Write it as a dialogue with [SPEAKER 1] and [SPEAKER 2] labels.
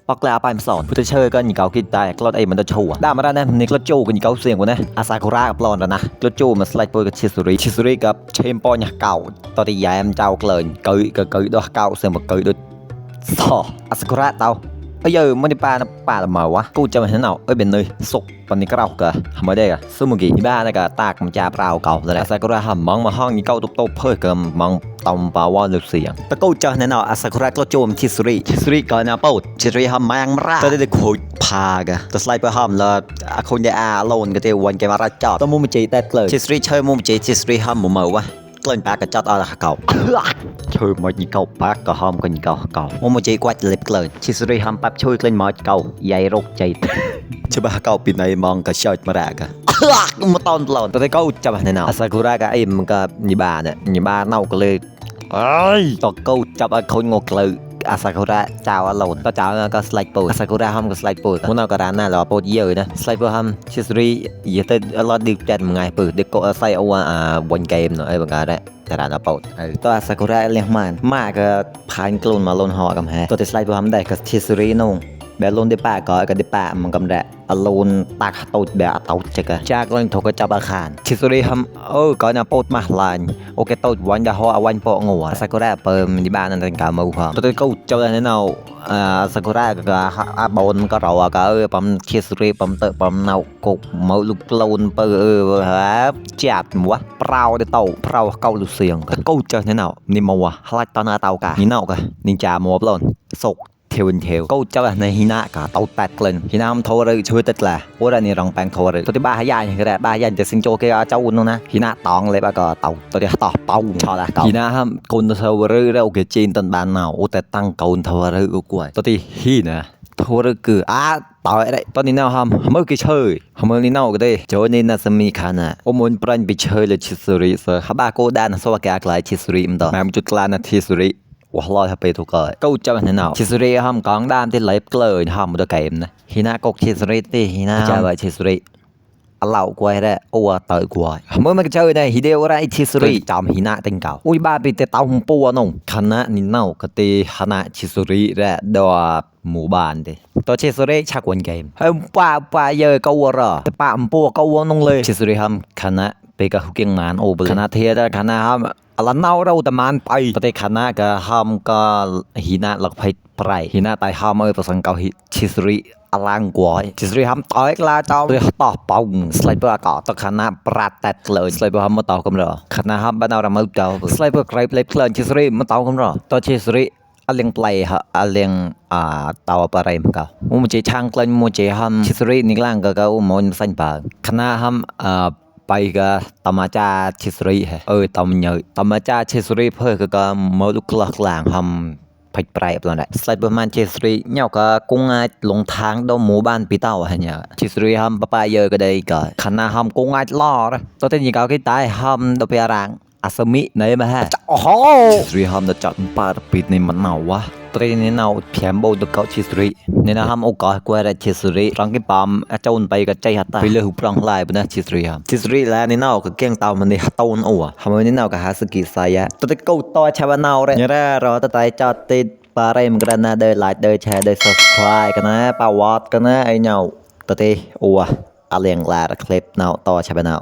[SPEAKER 1] ปอกลาไปมันสอนพุทธเชอร์ก็ยิงเกาคิดได้กลอดไอ้มันจะชัวได้มาได้นะนี่กลอดจูกันยิงเกาเสียงกว่านะอาซากุระกับปลอนแล้วนะกลอดจูมาสไลด์ไปกับชิซุริกับเชมปอนยาเก่าตอนที่ยายมันเจ้าเกลื่อนเกยด้วยเก่าเสียงแบบเกยด้วยสออาซากุระเตาเอ้ยมันได้ปลานะปลาละมาวะกูจะมาเห็นเอาเอ้ยเป็นเลยสุกตอนนี้ก็เราเกะทำไมได้กะซึ่งเมื่อกี้ที่บ้านนะกะตากมันจะเปล่าเก่าแล้วอาซากุระหำมองมาห้องนี้เก่าตุ๊บเพิ่มเกิมมองตอมปลาวอนหลุดเสียงแต่กูจะเห็นเอาอาซากุระก็โจมชิซุริก่อนนะปุ๊ดชิซุริหำมังมาตอนนี้คุยพากะแต่สไลด์ไปหำแล้วคนจะอาโลนก็เที่ยววันแกมาราจอดต้องมุมจีแต่เกลือชิซุริเชยมุมจีชิซุริหำมุมเมาวะกลิ่นปากกระจัดอะไรเก่าช่วยมาจีเก่าปากก็หอมกันเก่ามุมจีกวาดเล็บเกลือชิซุริหำปั๊บช่วยกลิ่นมาเก่าใหญ่รกใจชาวบ้านเก่าปีไหนมองก็ชอยมาด่ากันมาตอนหลอนตอนที่เขาจับในหนาวอาซากุระกับไอ้มันก็ยีบาเนี่ยยีบาเน่าก็เลยตอนเขาจับคนงกเลยอาซากุระเจ้าหลอนต่อเจ้าก็สไลด์ปูอาซากุระทำก็สไลด์ปูมันเอากระดานหน้าเราปูเยอะนะสไลด์ปูทำชิซุริอย่าเต้นรอดดึกจัดมึงไงปูเด็กก็ใส่เอาว่าบนเกมเนาะไอ้บางการได้กระดานเราปูตัวอาซากุระเลี้ยงมันมากก็ผ่านกลุ่นมาลนหอกำแพงตัวที่สไลด์ปูทำได้ก็ชิซุรินุ่งแบบลนได้ป่าก็ได้ป่ามันกำแดะอารมณ์ตากตูดแบบตูดจักรจากเรื่องถูกจับอาคารชิซุริทำก็น่าปูดมาลานโอเคตูดวันจะหัววันโปะงัวซากุระเปิมที่บ้านนั่นเป็นการมือความตัวก็เจอในเนาซากุระก็อาบอนก็เราก็ปั๊มชิซุริปั๊มเตะปั๊มเนากุกมือลูกลูนเปิฮะจับมัวเปล่าได้เต่าเปล่าเกาลูกเสียงก็เจอในเนานี่มัวฮัลตอนหน้าเต่ากะนี่เนากันนินจามัวปล้นศกเทวินเทลก็จะในหินะกับเตาแตกเลยหินะมันโทรเลยช่วยตัดแหละโอ้ยนี่รองแปงโทรเลยตัวที่บ้าหายายก็ได้บ้ายันจะสิงโจเกอเจ้าอุ่นนะหินะตองเลยบ้าก็เตาตัวที่ต่อเตาชอละเก่าหินะฮะคนโทรเลยแล้วโอเคจีนตันบ้านเนาโอ้แต่ตั้งเก่าโทรเลยกูกลัวตัวที่หินะโทรเลยคือต่อยได้ตอนนี้เนาะเมื่อกี้เชยเมื่อนี้เนาก็ได้โจนี่น่าจะมีขนาดโอ้มันปรันไปเชยเลยชิสุริเซอร์ฮับบ้าโกดานสวัสดิ์กลายชิสุริมันต่อแม่จุดกลางนาชิสุริว่าลอยทำไปถูกเกิดก็จะเป็นหนาวชิสุริทำกองด้านที่เล็บเกลือทำตัวเกมนะฮินากกชิสุริที่ฮินาจะไปชิสุริเหล่ากวยได้โอ้เตยกวยเมื่อมันเจอได้ฮิเดียวไรชิสุริจอมฮินาติงเก่าอุ้ยบ้าไปแต่เต้าหุ่นปัวนงคณะนินเน่าก็ตีคณะชิสุริและดอหมู่บ้านเดตัวชิสุริชักวันเกมเฮ้ยป้าเยอะก็วัวรอแต่ป้าปัวก็วัวนงเลยชิสุริทำคณะไปกับฮุกเกงมันโอ้เบลคณะเทียร์คณะทำอันนั้นเราแต่มันไปประเทศคณะก็ห้ามก็หินะหลักไปไพรหินะตายห้ามประสังเกาชิสริอลังกวยชิสริห้ามต่อยกลาเจ้าเลยต่อปองสไลเปอร์ก่อต่อคณะปราดแตกเลยสไลเปอร์ห้ามมาต่อกันหรอคณะห้ามบ้านเรามาเจ้าสไลเปอร์ไกรเปลย์เพลินชิสริมาต่อกันหรอต่อชิสริอเลียงเปลย์ฮะอเลียงต่ออะไรมั้งก็มันจะช่างเกลนมันจะห้ามชิสรินี่กลางก็มันสั่งปากคณะห้ามไปก็ตมาจาชิสริฮะตมเนยตมาจาชิสริเพื่อก็มาลุกหลักหลังทำไปไพรแบบนั้นสไลด์ประมาณชิสริเนี่ยก็กุ้งลงทางดหมู่บ้านปีเต้าฮะเนี่ยชิสริทำปะปายเยอะก็ได้ก็ขณะทำกุ้งล่อนะตอนที่ยิงเขาคิดตายทำตัวเปียรังอาสมิไหนมาฮะโอ้โหชิสริทำตัวจัดปาดปิดในมันหนาวะตอนนี้เราเพียงโบตัวเขาชิสริเนี่ยนะทำโอกาสกว่าได้ชิสริรังกี่ปามเจ้าไปก็ใจหัดตาไปเลยหุบรังลายบนนั้นชิสริแล้วนี่เราก็เก่งเตามันในต้นอัวทำไมนี่เราก็หาสกิสายะตัวที่กูต่อชาวนาเลยเนี่ยรอตัวใจจอดติดปลาเรมกันนะเดินไลค์เดินแชร์เดิน subscribe กันนะปาวอดกันนะไอ้เนาตัวที่อัวอะไรอย่างลาคลิปเราต่อชาวนา